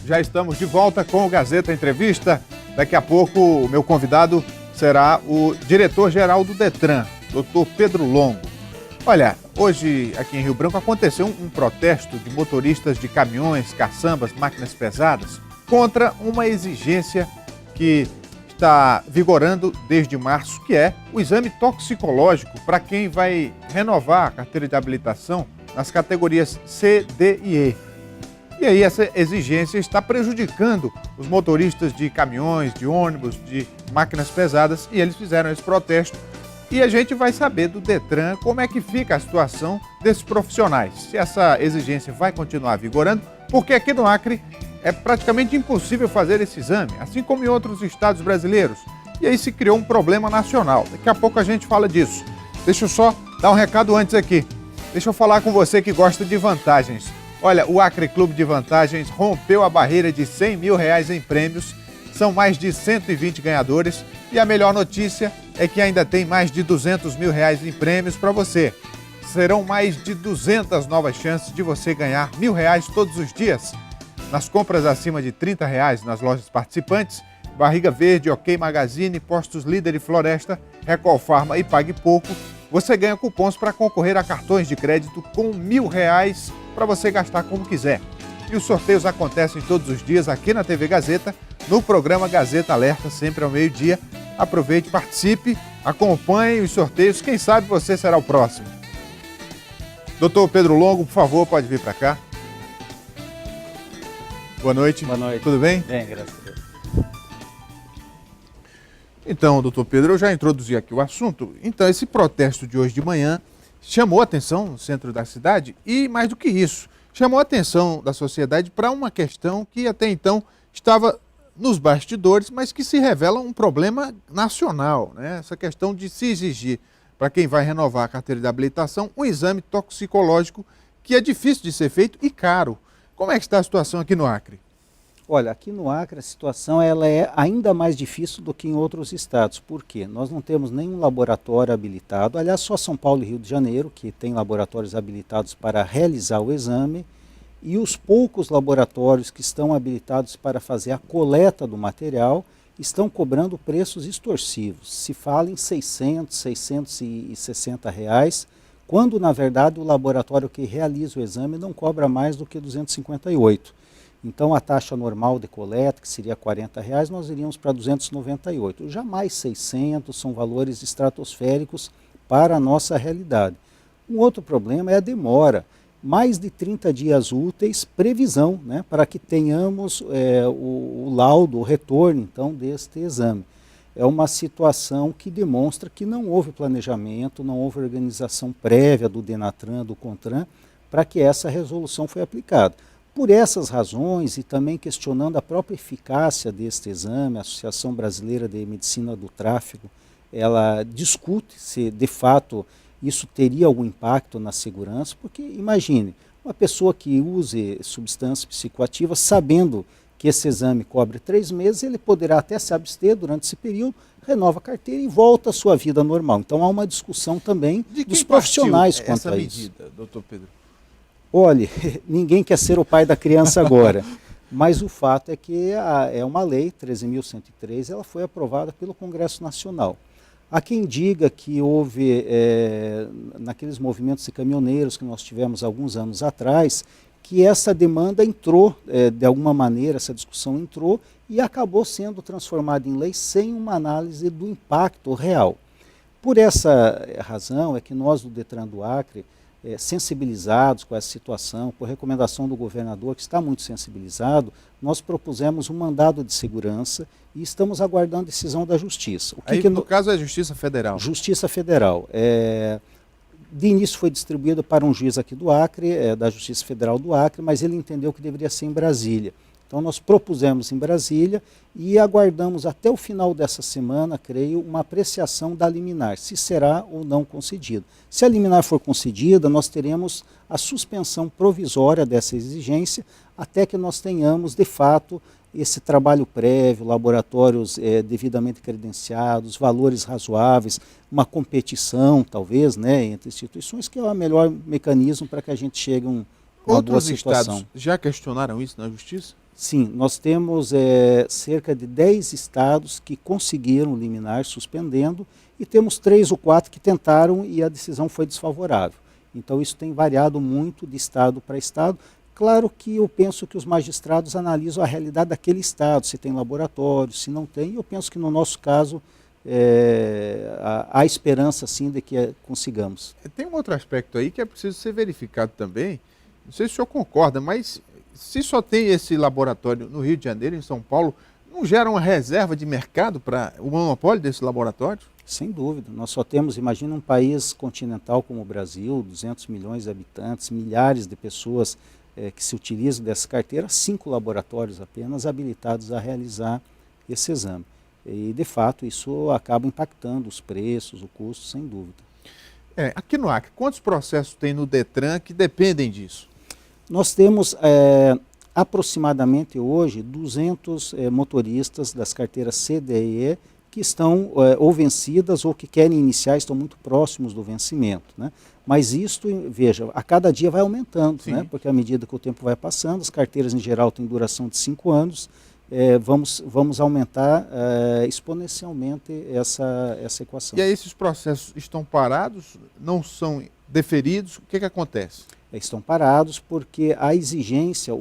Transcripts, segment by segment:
já estamos de volta com o Gazeta Entrevista. Daqui a pouco o meu convidado será o diretor-geral do Detran, Dr. Pedro Longo. Olha, hoje aqui em Rio Branco aconteceu um protesto de motoristas de caminhões, caçambas, máquinas pesadas contra uma exigência que está vigorando desde março, que é o exame toxicológico para quem vai renovar a carteira de habilitação nas categorias C, D e E. E aí essa exigência está prejudicando os motoristas de caminhões, de ônibus, de máquinas pesadas, e eles fizeram esse protesto. E a gente vai saber do Detran como é que fica a situação desses profissionais, se essa exigência vai continuar vigorando, porque aqui no Acre é praticamente impossível fazer esse exame, assim como em outros estados brasileiros. E aí se criou um problema nacional. Daqui a pouco a gente fala disso. Deixa eu só dar um recado antes aqui. Deixa eu falar com você que gosta de vantagens. Olha, o Acre Clube de Vantagens rompeu a barreira de R$100 mil em prêmios. São mais de 120 ganhadores. E a melhor notícia é que ainda tem mais de R$200 mil em prêmios para você. Serão mais de 200 novas chances de você ganhar R$1.000 todos os dias. Nas compras acima de R$30 nas lojas participantes, Barriga Verde, OK Magazine, Postos Líder e Floresta, Recol Farma e Pague Pouco, você ganha cupons para concorrer a cartões de crédito com R$1.000 para você gastar como quiser. E os sorteios acontecem todos os dias aqui na TV Gazeta, no programa Gazeta Alerta, sempre ao meio-dia. Aproveite, participe, acompanhe os sorteios, quem sabe você será o próximo. Doutor Pedro Longo, por favor, pode vir para cá. Boa noite. Boa noite. Tudo bem? Bem, graças a Deus. Então, doutor Pedro, eu já introduzi aqui o assunto. Então, esse protesto de hoje de manhã chamou a atenção no centro da cidade e, mais do que isso, chamou a atenção da sociedade para uma questão que até então estava nos bastidores, mas que se revela um problema nacional, né? Essa questão de se exigir para quem vai renovar a carteira de habilitação um exame toxicológico que é difícil de ser feito e caro. Como é que está a situação aqui no Acre? Olha, aqui no Acre a situação ela é ainda mais difícil do que em outros estados. Por quê? Nós não temos nenhum laboratório habilitado. Aliás, só São Paulo e Rio de Janeiro que tem laboratórios habilitados para realizar o exame. E os poucos laboratórios que estão habilitados para fazer a coleta do material estão cobrando preços extorsivos. Se fala em R$600, R$660, quando na verdade o laboratório que realiza o exame não cobra mais do que R$258. Então a taxa normal de coleta, que seria R$40, nós iríamos para 298. Jamais 600, são valores estratosféricos para a nossa realidade. Um outro problema é a demora. Mais de 30 dias úteis, previsão, né, para que tenhamos o laudo, o retorno então deste exame. É uma situação que demonstra que não houve planejamento, não houve organização prévia do Denatran, do CONTRAN, para que essa resolução foi aplicada. Por essas razões e também questionando a própria eficácia deste exame, a Associação Brasileira de Medicina do Tráfego, ela discute se de fato isso teria algum impacto na segurança, porque imagine, uma pessoa que use substâncias psicoativas sabendo que esse exame cobre 3 meses, ele poderá até se abster durante esse período, renova a carteira e volta à sua vida normal. Então há uma discussão também dos profissionais quanto a isso. Medida, doutor Pedro? Olha, ninguém quer ser o pai da criança agora, mas o fato é que é uma lei, 13.103, ela foi aprovada pelo Congresso Nacional. Há quem diga que houve, naqueles movimentos de caminhoneiros que nós tivemos alguns anos atrás, que essa demanda entrou, de alguma maneira, essa discussão entrou e acabou sendo transformada em lei sem uma análise do impacto real. Por essa razão é que nós do Detran do Acre, sensibilizados com essa situação, por recomendação do governador, que está muito sensibilizado, nós propusemos um mandado de segurança e estamos aguardando a decisão da Justiça. No caso é a Justiça Federal? Justiça Federal. De início foi distribuído para um juiz aqui do Acre, da Justiça Federal do Acre, mas ele entendeu que deveria ser em Brasília. Então nós propusemos em Brasília e aguardamos até o final dessa semana, creio, uma apreciação da liminar, se será ou não concedida. Se a liminar for concedida, nós teremos a suspensão provisória dessa exigência até que nós tenhamos, de fato, esse trabalho prévio, laboratórios devidamente credenciados, valores razoáveis, uma competição, talvez, né, entre instituições, que é o melhor mecanismo para que a gente chegue a uma boa situação. Outros estados já questionaram isso na Justiça? Sim, nós temos cerca de 10 estados que conseguiram liminar suspendendo e temos 3 ou 4 que tentaram e a decisão foi desfavorável. Então isso tem variado muito de estado para estado. Claro que eu penso que os magistrados analisam a realidade daquele estado, se tem laboratório, se não tem. Eu penso que no nosso caso há esperança sim de que consigamos. Tem um outro aspecto aí que é preciso ser verificado também. Não sei se o senhor concorda, mas se só tem esse laboratório no Rio de Janeiro, em São Paulo, não gera uma reserva de mercado para o monopólio desse laboratório? Sem dúvida. Nós só temos, imagina um país continental como o Brasil, 200 milhões de habitantes, milhares de pessoas que se utilizam dessa carteira, 5 laboratórios apenas habilitados a realizar esse exame. E, de fato, isso acaba impactando os preços, o custo, sem dúvida. Aqui no Acre, quantos processos tem no Detran que dependem disso? Nós temos aproximadamente hoje 200 motoristas das carteiras C, D e E que estão ou vencidas ou que querem iniciar, estão muito próximos do vencimento, né? Mas isto, veja, a cada dia vai aumentando, né? Porque à medida que o tempo vai passando, as carteiras em geral têm duração de 5 anos, vamos aumentar exponencialmente essa equação. E aí esses processos estão parados, não são deferidos, o que acontece? Estão parados porque a exigência,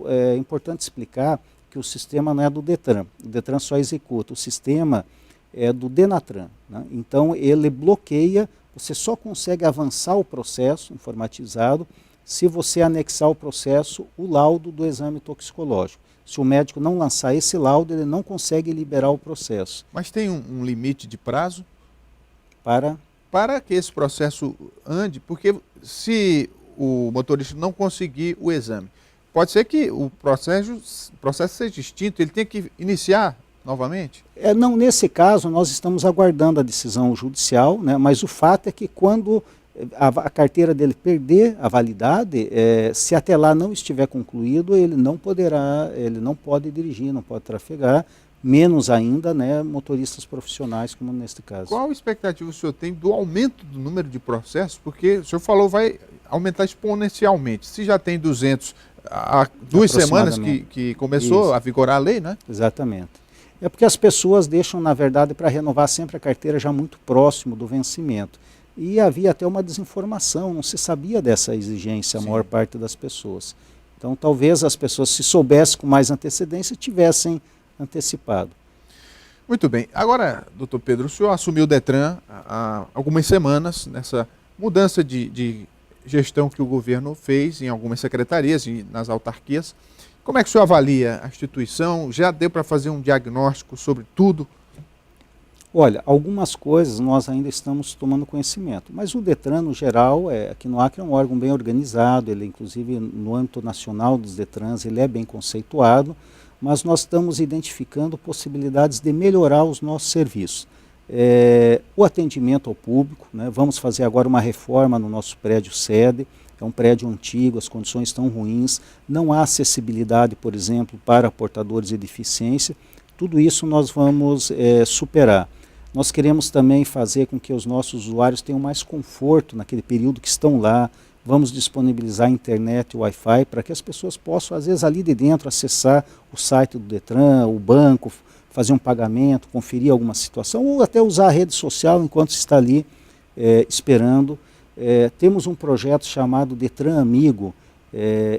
é importante explicar que o sistema não é do Detran, o Detran só executa, o sistema é do Denatran, né? Então ele bloqueia, você só consegue avançar o processo informatizado se você anexar ao processo o laudo do exame toxicológico. Se o médico não lançar esse laudo, ele não consegue liberar o processo. Mas tem um limite de prazo? Para que esse processo ande, porque se o motorista não conseguir o exame, pode ser que o processo seja extinto, ele tenha que iniciar novamente? Não, nesse caso nós estamos aguardando a decisão judicial, né, mas o fato é que quando a carteira dele perder a validade, se até lá não estiver concluído, ele não pode dirigir, não pode trafegar, menos ainda, né, motoristas profissionais, como neste caso. Qual a expectativa o senhor tem do aumento do número de processos? Porque o senhor falou vai aumentar exponencialmente. Se já tem 200 há 2 semanas que começou a vigorar a lei, né? Exatamente. É porque as pessoas deixam, na verdade, para renovar sempre a carteira já muito próximo do vencimento. E havia até uma desinformação, não se sabia dessa exigência, a maior parte das pessoas. Então, talvez as pessoas, se soubessem com mais antecedência, tivessem antecipado. Muito bem. Agora, doutor Pedro, o senhor assumiu o Detran há algumas semanas, nessa mudança de gestão que o governo fez em algumas secretarias e nas autarquias. Como é que o senhor avalia a instituição? Já deu para fazer um diagnóstico sobre tudo? Olha, algumas coisas nós ainda estamos tomando conhecimento, mas o Detran, no geral, aqui no Acre é um órgão bem organizado, ele inclusive no âmbito nacional dos Detrans, ele é bem conceituado, mas nós estamos identificando possibilidades de melhorar os nossos serviços. O atendimento ao público, né, vamos fazer agora uma reforma no nosso prédio sede, é um prédio antigo, as condições estão ruins, não há acessibilidade, por exemplo, para portadores de deficiência, tudo isso nós vamos superar. Nós queremos também fazer com que os nossos usuários tenham mais conforto naquele período que estão lá, vamos disponibilizar internet e Wi-Fi para que as pessoas possam, às vezes, ali de dentro, acessar o site do Detran, o banco, fazer um pagamento, conferir alguma situação, ou até usar a rede social enquanto está ali esperando. Temos um projeto chamado Detran Amigo.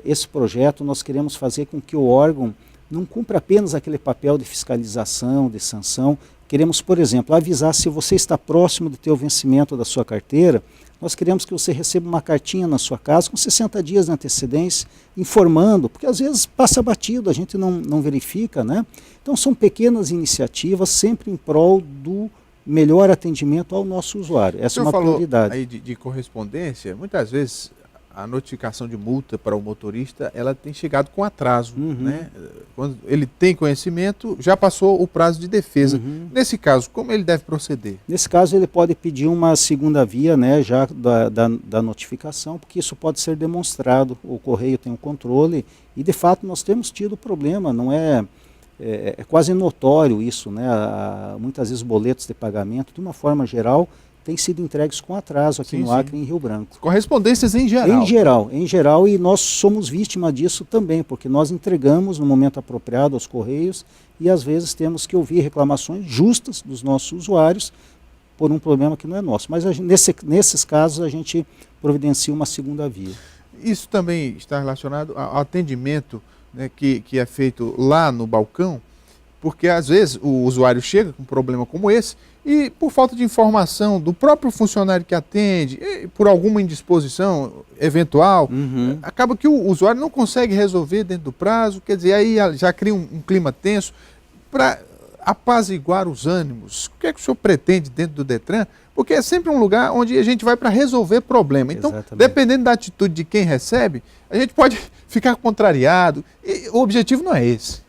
Esse projeto nós queremos fazer com que o órgão não cumpra apenas aquele papel de fiscalização, de sanção. Queremos, por exemplo, avisar se você está próximo de ter o vencimento da sua carteira. Nós queremos que você receba uma cartinha na sua casa com 60 dias de antecedência, informando, porque às vezes passa batido, a gente não verifica, né? Então são pequenas iniciativas sempre em prol do melhor atendimento ao nosso usuário. Essa é uma prioridade. Aí de correspondência, muitas vezes a notificação de multa para o motorista, ela tem chegado com atraso, né? Quando ele tem conhecimento, já passou o prazo de defesa. Nesse caso, como ele deve proceder? Nesse caso, ele pode pedir uma segunda via, né, já da notificação, porque isso pode ser demonstrado. O Correio tem um controle e, de fato, nós temos tido problema, não é quase notório isso, né? Muitas vezes boletos de pagamento, de uma forma geral, têm sido entregues com atraso aqui no Acre e em Rio Branco. Correspondências em geral. Em geral, e nós somos vítima disso também, porque nós entregamos no momento apropriado aos Correios e às vezes temos que ouvir reclamações justas dos nossos usuários por um problema que não é nosso. Mas nesses casos a gente providencia uma segunda via. Isso também está relacionado ao atendimento, né, que é feito lá no balcão, porque às vezes o usuário chega com um problema como esse e por falta de informação do próprio funcionário que atende, por alguma indisposição eventual, acaba que o usuário não consegue resolver dentro do prazo, quer dizer, aí já cria um clima tenso. Para apaziguar os ânimos, o que é que o senhor pretende dentro do Detran? Porque é sempre um lugar onde a gente vai para resolver problema. Então, dependendo da atitude de quem recebe, a gente pode ficar contrariado. E o objetivo não é esse.